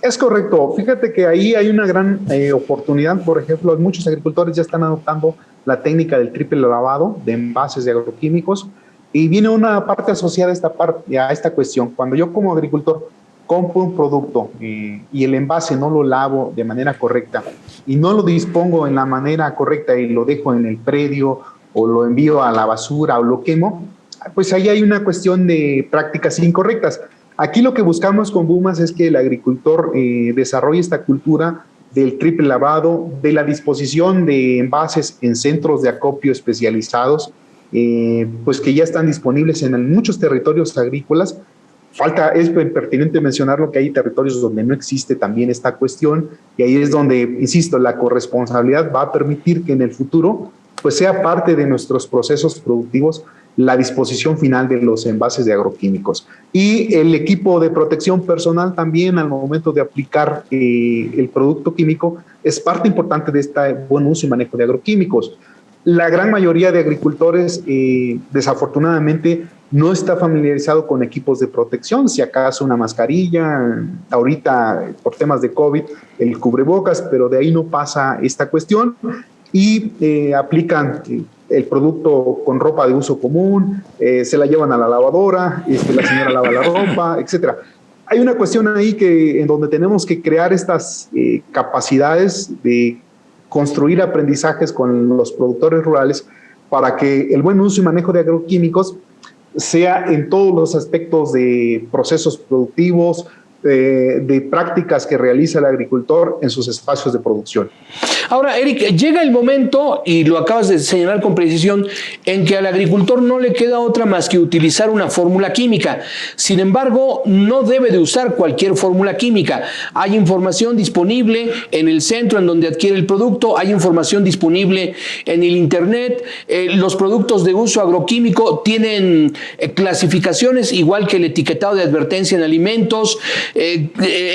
Es correcto. Fíjate que ahí hay una gran oportunidad. Por ejemplo, muchos agricultores ya están adoptando la técnica del triple lavado de envases de agroquímicos, y viene una parte asociada a esta cuestión. Cuando yo como agricultor compro un producto y el envase no lo lavo de manera correcta y no lo dispongo en la manera correcta y lo dejo en el predio o lo envío a la basura o lo quemo, pues ahí hay una cuestión de prácticas incorrectas. Aquí lo que buscamos con BUMAS es que el agricultor desarrolle esta cultura del triple lavado, de la disposición de envases en centros de acopio especializados, pues que ya están disponibles en muchos territorios agrícolas. Es pertinente mencionarlo que hay territorios donde no existe también esta cuestión, y ahí es donde, insisto, la corresponsabilidad va a permitir que en el futuro pues sea parte de nuestros procesos productivos la disposición final de los envases de agroquímicos. Y el equipo de protección personal también al momento de aplicar el producto químico es parte importante de este buen uso y manejo de agroquímicos. La gran mayoría de agricultores desafortunadamente no está familiarizado con equipos de protección, si acaso una mascarilla, ahorita por temas de COVID el cubrebocas, pero de ahí no pasa esta cuestión y aplican el producto con ropa de uso común, se la llevan a la lavadora, la señora lava la ropa, etc. Hay una cuestión ahí en donde tenemos que crear estas capacidades de construir aprendizajes con los productores rurales para que el buen uso y manejo de agroquímicos sea en todos los aspectos de procesos productivos, de prácticas que realiza el agricultor en sus espacios de producción. Ahora, Eric, llega el momento, y lo acabas de señalar con precisión, en que al agricultor no le queda otra más que utilizar una fórmula química. Sin embargo, no debe de usar cualquier fórmula química. Hay información disponible en el centro en donde adquiere el producto, hay información disponible en el internet. Los productos de uso agroquímico tienen clasificaciones, igual que el etiquetado de advertencia en alimentos.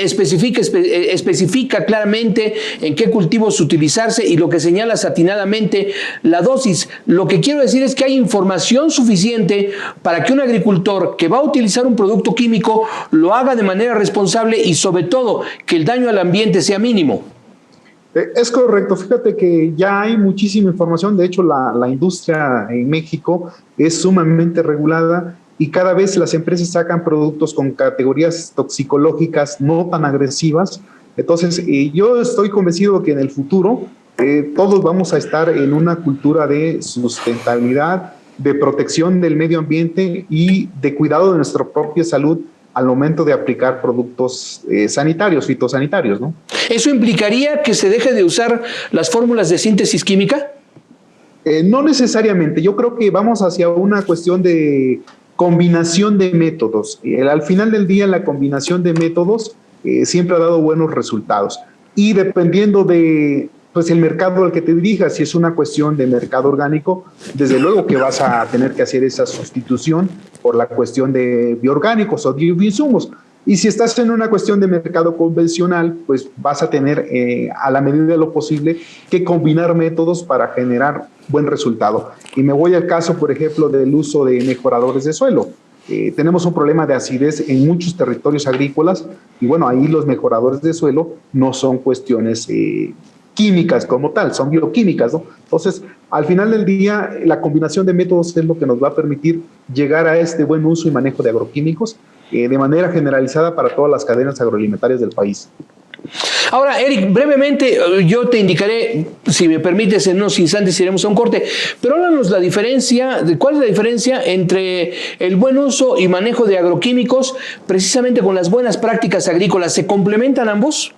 Especifica claramente en qué cultivos utilizarse y lo que señala atinadamente la dosis. Lo que quiero decir es que hay información suficiente para que un agricultor que va a utilizar un producto químico lo haga de manera responsable y sobre todo que el daño al ambiente sea mínimo. Es correcto, fíjate que ya hay muchísima información, de hecho la industria en México es sumamente regulada y cada vez las empresas sacan productos con categorías toxicológicas no tan agresivas. Entonces, yo estoy convencido que en el futuro todos vamos a estar en una cultura de sustentabilidad, de protección del medio ambiente y de cuidado de nuestra propia salud al momento de aplicar productos sanitarios, fitosanitarios, ¿no? ¿Eso implicaría que se deje de usar las fórmulas de síntesis química? No necesariamente. Yo creo que vamos hacia una cuestión de combinación de métodos. Al final del día, la combinación de métodos siempre ha dado buenos resultados. Y dependiendo de el mercado al que te dirijas, si es una cuestión de mercado orgánico, desde luego que vas a tener que hacer esa sustitución por la cuestión de bioorgánicos o bioinsumos. Y si estás en una cuestión de mercado convencional, pues vas a tener, a la medida de lo posible, que combinar métodos para generar buen resultado. Y me voy al caso, por ejemplo, del uso de mejoradores de suelo. Tenemos un problema de acidez en muchos territorios agrícolas y bueno, ahí los mejoradores de suelo no son cuestiones químicas como tal, son bioquímicas, ¿no? Entonces, al final del día, la combinación de métodos es lo que nos va a permitir llegar a este buen uso y manejo de agroquímicos de manera generalizada para todas las cadenas agroalimentarias del país. Ahora, Eric, brevemente, yo te indicaré, si me permites, en unos instantes iremos a un corte, pero háblanos la diferencia, ¿cuál es la diferencia entre el buen uso y manejo de agroquímicos precisamente con las buenas prácticas agrícolas? ¿Se complementan ambos?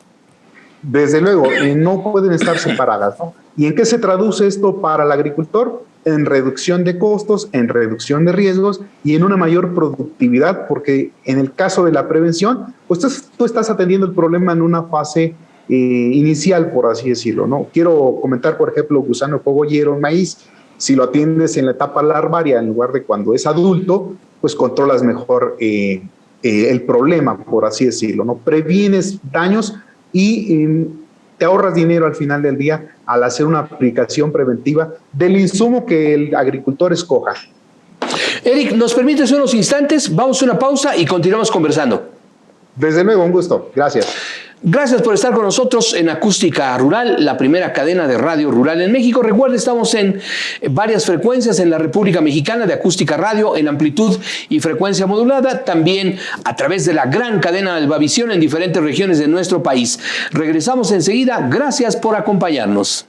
Desde luego, no pueden estar separadas, ¿no? ¿Y en qué se traduce esto para el agricultor? En reducción de costos, en reducción de riesgos y en una mayor productividad, porque en el caso de la prevención, pues tú estás atendiendo el problema en una fase inicial, por así decirlo, ¿no? Quiero comentar, por ejemplo, gusano cogollero en maíz. Si lo atiendes en la etapa larvaria, en lugar de cuando es adulto, pues controlas mejor el problema, por así decirlo, ¿no? Previenes daños y te ahorras dinero al final del día al hacer una aplicación preventiva del insumo que el agricultor escoja. Eric, ¿nos permites unos instantes? Vamos a una pausa y continuamos conversando. Desde luego, un gusto. Gracias. Gracias por estar con nosotros en Acústica Rural, la primera cadena de radio rural en México. Recuerda, estamos en varias frecuencias en la República Mexicana de Acústica Radio, en amplitud y frecuencia modulada, también a través de la gran cadena Albavisión en diferentes regiones de nuestro país. Regresamos enseguida. Gracias por acompañarnos.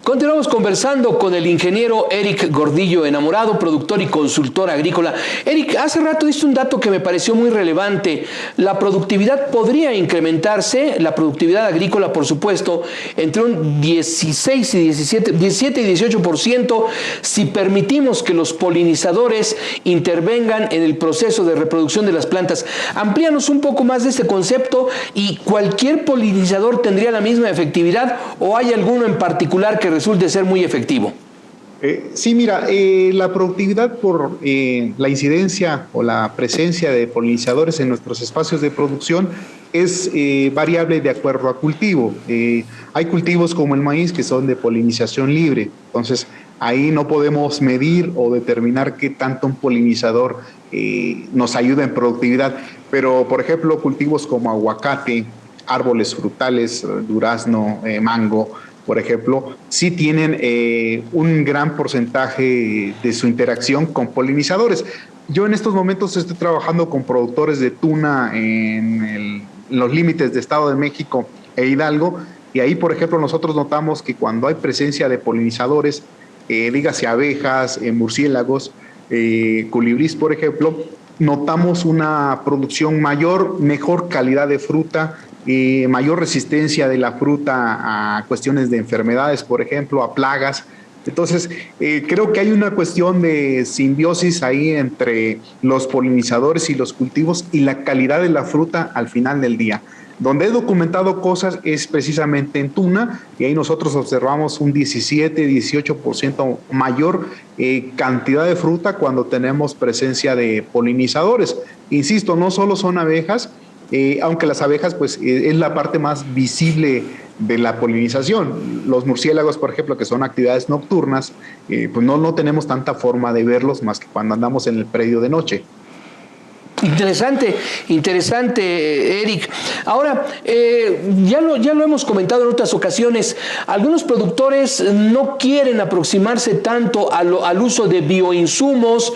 Continuamos conversando con el ingeniero Eric Gordillo Enamorado, productor y consultor agrícola. Eric, hace rato diste un dato que me pareció muy relevante. La productividad podría incrementarse, la productividad agrícola, por supuesto, entre un 17 y 18% si permitimos que los polinizadores intervengan en el proceso de reproducción de las plantas. Amplíanos un poco más de este concepto, y ¿cualquier polinizador tendría la misma efectividad o hay alguno en particular que resulte ser muy efectivo? Sí, mira, la productividad por la incidencia o la presencia de polinizadores en nuestros espacios de producción es variable de acuerdo a cultivo. Hay cultivos como el maíz que son de polinización libre, entonces ahí no podemos medir o determinar qué tanto un polinizador nos ayuda en productividad, pero por ejemplo cultivos como aguacate, árboles frutales, durazno, mango, por ejemplo, sí tienen un gran porcentaje de su interacción con polinizadores. Yo en estos momentos estoy trabajando con productores de tuna en los límites de Estado de México e Hidalgo, y ahí, por ejemplo, nosotros notamos que cuando hay presencia de polinizadores, dígase abejas, murciélagos, colibrís, por ejemplo, notamos una producción mayor, mejor calidad de fruta, mayor resistencia de la fruta a cuestiones de enfermedades, por ejemplo, a plagas. Entonces, creo que hay una cuestión de simbiosis ahí entre los polinizadores y los cultivos y la calidad de la fruta al final del día. Donde he documentado cosas es precisamente en tuna, y ahí nosotros observamos un 17-18% mayor cantidad de fruta cuando tenemos presencia de polinizadores. Insisto, no solo son abejas, aunque las abejas pues es la parte más visible de la polinización. Los murciélagos, por ejemplo, que son actividades nocturnas, pues no tenemos tanta forma de verlos más que cuando andamos en el predio de noche. Interesante, Eric. Ahora, ya lo hemos comentado en otras ocasiones, algunos productores no quieren aproximarse tanto al uso de bioinsumos,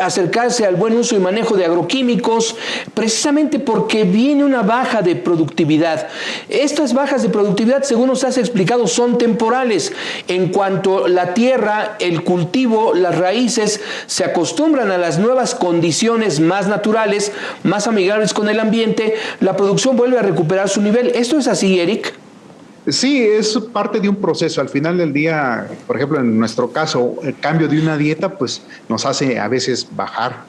acercarse al buen uso y manejo de agroquímicos, precisamente porque viene una baja de productividad. Estas bajas de productividad, según nos has explicado, son temporales. En cuanto la tierra, el cultivo, las raíces se acostumbran a las nuevas condiciones más naturales, más amigables con el ambiente, la producción vuelve a recuperar su nivel. ¿Esto es así, Eric? Sí, es parte de un proceso. Al final del día, por ejemplo, en nuestro caso, el cambio de una dieta pues nos hace a veces bajar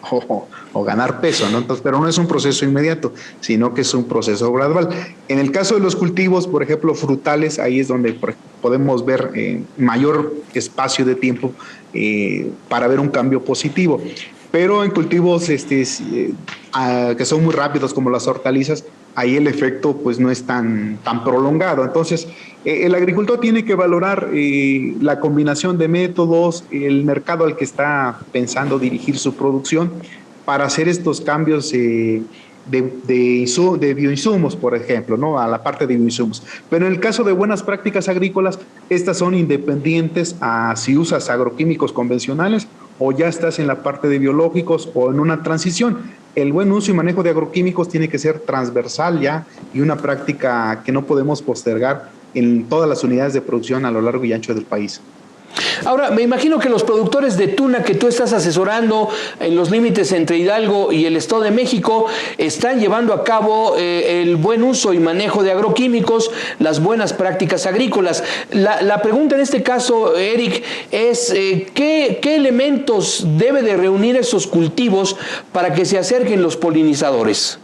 o ganar peso, ¿no? Entonces, pero no es un proceso inmediato, sino que es un proceso gradual. En el caso de los cultivos, por ejemplo, frutales, ahí es donde podemos ver mayor espacio de tiempo para ver un cambio positivo. Pero en cultivos que son muy rápidos como las hortalizas, ahí el efecto pues no es tan prolongado. Entonces, el agricultor tiene que valorar la combinación de métodos, el mercado al que está pensando dirigir su producción para hacer estos cambios de bioinsumos, por ejemplo, ¿no? A la parte de bioinsumos. Pero en el caso de buenas prácticas agrícolas, estas son independientes a si usas agroquímicos convencionales o ya estás en la parte de biológicos o en una transición. El buen uso y manejo de agroquímicos tiene que ser transversal ya y una práctica que no podemos postergar en todas las unidades de producción a lo largo y ancho del país. Ahora, me imagino que los productores de tuna que tú estás asesorando en los límites entre Hidalgo y el Estado de México están llevando a cabo el buen uso y manejo de agroquímicos, las buenas prácticas agrícolas. La pregunta en este caso, Eric, es ¿qué elementos debe de reunir esos cultivos para que se acerquen los polinizadores?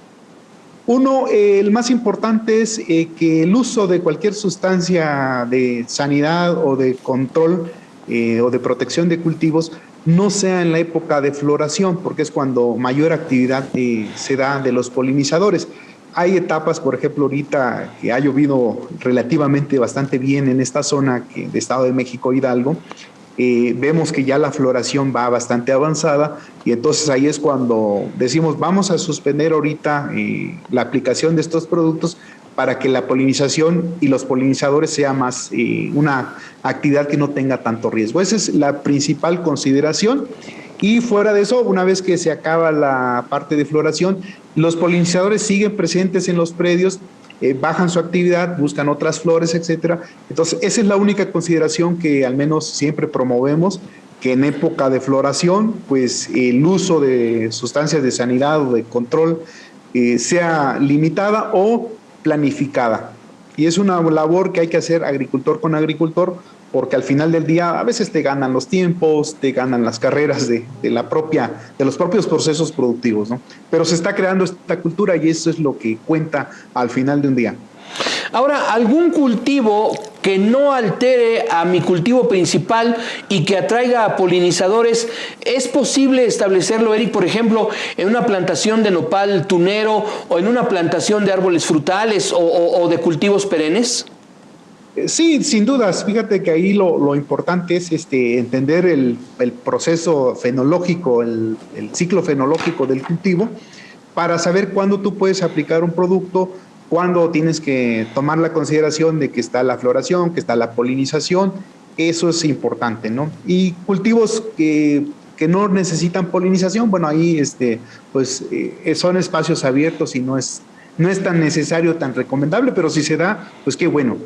Uno, el más importante es que el uso de cualquier sustancia de sanidad o de control o de protección de cultivos no sea en la época de floración, porque es cuando mayor actividad se da de los polinizadores. Hay etapas, por ejemplo, ahorita que ha llovido relativamente bastante bien en esta zona de Estado de México, Hidalgo, vemos que ya la floración va bastante avanzada y entonces ahí es cuando decimos vamos a suspender ahorita la aplicación de estos productos para que la polinización y los polinizadores sea más una actividad que no tenga tanto riesgo. Esa es la principal consideración. Y fuera de eso, una vez que se acaba la parte de floración, los polinizadores siguen presentes en los predios bajan su actividad, buscan otras flores, etcétera. Entonces, esa es la única consideración que al menos siempre promovemos, que en época de floración, pues el uso de sustancias de sanidad o de control sea limitada o planificada. Y es una labor que hay que hacer agricultor con agricultor, porque al final del día a veces te ganan los tiempos, te ganan las carreras de los propios procesos productivos, ¿no? Pero se está creando esta cultura y eso es lo que cuenta al final de un día. Ahora, ¿algún cultivo que no altere a mi cultivo principal y que atraiga a polinizadores? ¿Es posible establecerlo, Eric, por ejemplo, en una plantación de nopal tunero o en una plantación de árboles frutales o de cultivos perennes? Sí, sin dudas. Fíjate que ahí lo importante es entender el proceso fenológico, el ciclo fenológico del cultivo, para saber cuándo tú puedes aplicar un producto, cuándo tienes que tomar la consideración de que está la floración, que está la polinización. Eso es importante, ¿no? Y cultivos que no necesitan polinización, bueno, ahí son espacios abiertos y no es tan necesario, tan recomendable, pero si se da, pues qué bueno.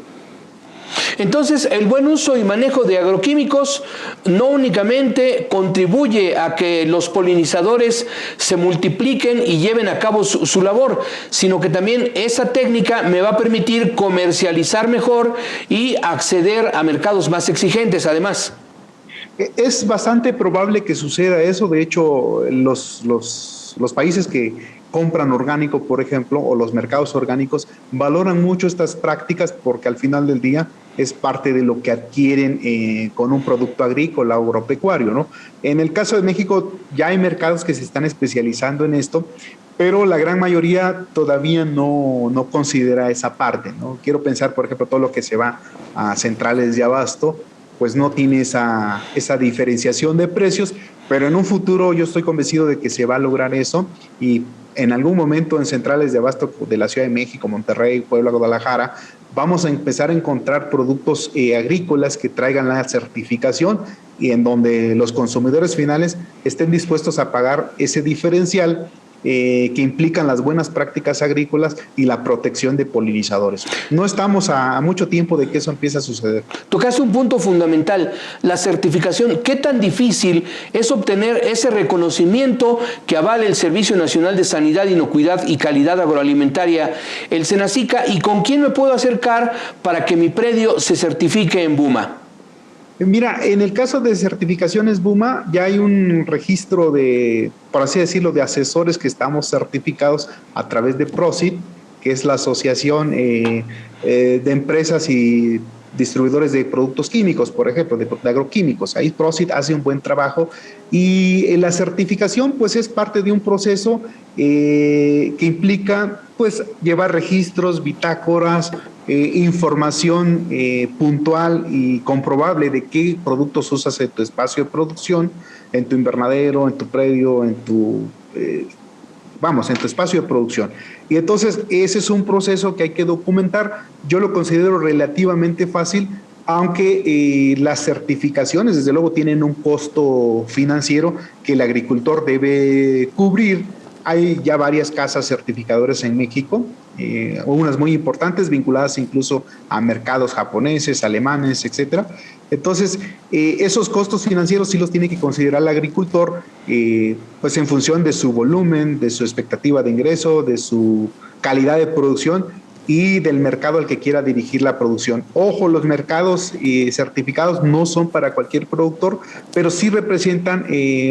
Entonces, el buen uso y manejo de agroquímicos no únicamente contribuye a que los polinizadores se multipliquen y lleven a cabo su labor, sino que también esa técnica me va a permitir comercializar mejor y acceder a mercados más exigentes, además. Es bastante probable que suceda eso. De hecho, los países que compran orgánico, por ejemplo, o los mercados orgánicos, valoran mucho estas prácticas porque al final del día es parte de lo que adquieren con un producto agrícola o agropecuario, ¿no? En el caso de México ya hay mercados que se están especializando en esto, pero la gran mayoría todavía no considera esa parte, ¿no? Quiero pensar, por ejemplo, todo lo que se va a centrales de abasto, pues no tiene esa diferenciación de precios, pero en un futuro yo estoy convencido de que se va a lograr eso y en algún momento en centrales de abasto de la Ciudad de México, Monterrey, Puebla, Guadalajara, vamos a empezar a encontrar productos agrícolas que traigan la certificación y en donde los consumidores finales estén dispuestos a pagar ese diferencial que implican las buenas prácticas agrícolas y la protección de polinizadores. No estamos a mucho tiempo de que eso empiece a suceder. Tocaste un punto fundamental, la certificación. ¿Qué tan difícil es obtener ese reconocimiento que avale el Servicio Nacional de Sanidad, Inocuidad y Calidad Agroalimentaria, el SENACICA, y con quién me puedo acercar para que mi predio se certifique en BUMA? Mira, en el caso de certificaciones BUMA ya hay un registro de, por así decirlo, de asesores que estamos certificados a través de PROCIT, que es la Asociación de Empresas y Distribuidores de Productos Químicos, por ejemplo, de agroquímicos. Ahí PROCIT hace un buen trabajo y la certificación pues es parte de un proceso que implica pues llevar registros, bitácoras, información puntual y comprobable de qué productos usas en tu espacio de producción, en tu invernadero, en tu predio, en tu espacio de producción. Y entonces ese es un proceso que hay que documentar. Yo lo considero relativamente fácil, aunque las certificaciones desde luego tienen un costo financiero que el agricultor debe cubrir. Hay ya varias casas certificadoras en México, unas muy importantes vinculadas incluso a mercados japoneses, alemanes, etcétera. Entonces, esos costos financieros sí los tiene que considerar el agricultor, pues en función de su volumen, de su expectativa de ingreso, de su calidad de producción y del mercado al que quiera dirigir la producción. Ojo, los mercados certificados no son para cualquier productor, pero sí representan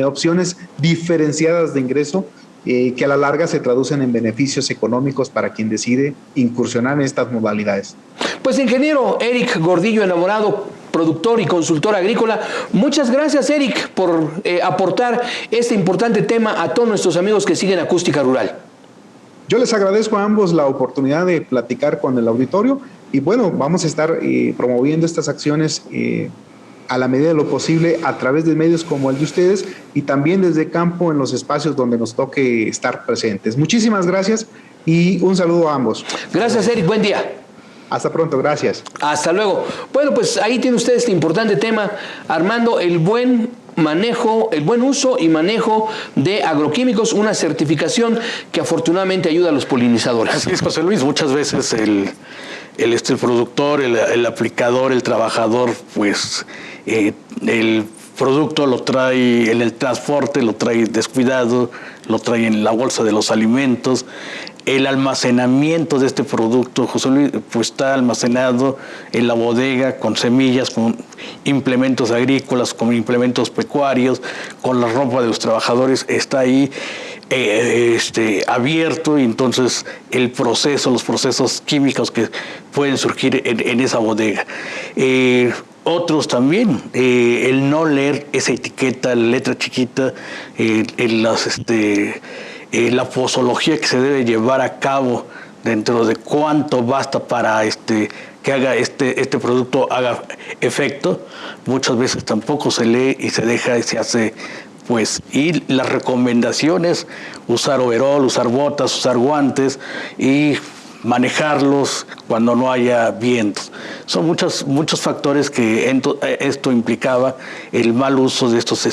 opciones diferenciadas de ingreso que a la larga se traducen en beneficios económicos para quien decide incursionar en estas modalidades. Pues ingeniero Eric Gordillo Enamorado, productor y consultor agrícola, muchas gracias, Eric, por aportar este importante tema a todos nuestros amigos que siguen Acústica Rural. Yo les agradezco a ambos la oportunidad de platicar con el auditorio y bueno, vamos a estar promoviendo estas acciones a la medida de lo posible a través de medios como el de ustedes y también desde campo en los espacios donde nos toque estar presentes. Muchísimas gracias y un saludo a ambos. Gracias, Eric, buen día. Hasta pronto, gracias. Hasta luego. Bueno, pues ahí tiene usted este importante tema, Armando, el buen el buen uso y manejo de agroquímicos, una certificación que afortunadamente ayuda a los polinizadores. Así es, José Luis, muchas veces el productor, el aplicador, el trabajador, pues el producto lo trae en el transporte, lo trae descuidado, lo trae en la bolsa de los alimentos. El almacenamiento de este producto, José Luis, pues está almacenado en la bodega con semillas, con implementos agrícolas, con implementos pecuarios, con la ropa de los trabajadores, está ahí abierto, y entonces los procesos químicos que pueden surgir en esa bodega. Otros también, el no leer esa etiqueta, la letra chiquita, la posología que se debe llevar a cabo dentro de cuánto basta para que haga este producto haga efecto, muchas veces tampoco se lee y se deja y se hace, pues, y las recomendaciones: usar overol, usar botas, usar guantes y manejarlos cuando no haya vientos. Son muchos factores que esto implicaba el mal uso de estos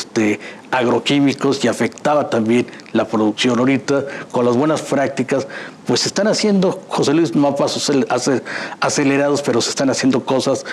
agroquímicos, y afectaba también la producción. Ahorita, con las buenas prácticas, pues se están haciendo, José Luis, no a pasos acelerados, pero se están haciendo cosas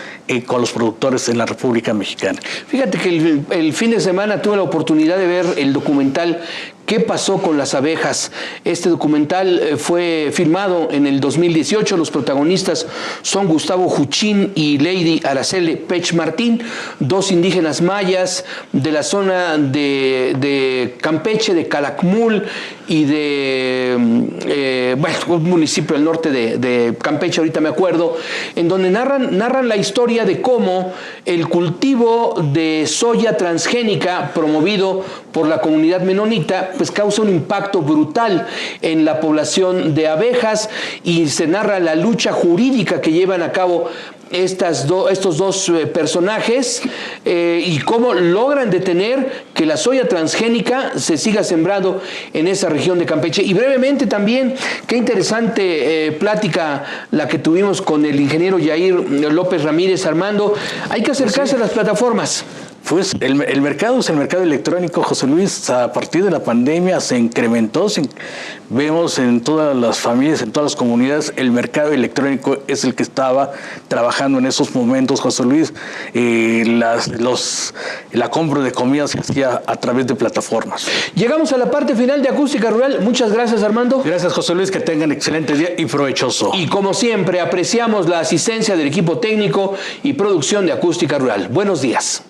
con los productores en la República Mexicana. Fíjate que el fin de semana tuve la oportunidad de ver el documental ¿Qué pasó con las abejas? Este documental fue filmado en el 2018. Los protagonistas son Gustavo Juchín y Lady Araceli Pech Martín, dos indígenas mayas de la zona de Campeche, de Calakmul y de un municipio del norte de Campeche, ahorita me acuerdo, en donde narran la historia de cómo el cultivo de soya transgénica promovido por la comunidad menonita pues causa un impacto brutal en la población de abejas, y se narra la lucha jurídica que llevan a cabo estos dos personajes y cómo logran detener que la soya transgénica se siga sembrando en esa región de Campeche. Y brevemente también, qué interesante plática la que tuvimos con el ingeniero Yair López Ramírez. Armando, hay que acercarse a las plataformas. Pues el mercado es el mercado electrónico, José Luis. A partir de la pandemia se incrementó. Vemos en todas las familias, en todas las comunidades, el mercado electrónico es el que estaba trabajando en esos momentos, José Luis. La compra de comida se hacía a través de plataformas. Llegamos a la parte final de Acústica Rural. Muchas gracias, Armando. Gracias, José Luis. Que tengan excelente día y provechoso. Y como siempre, apreciamos la asistencia del equipo técnico y producción de Acústica Rural. Buenos días.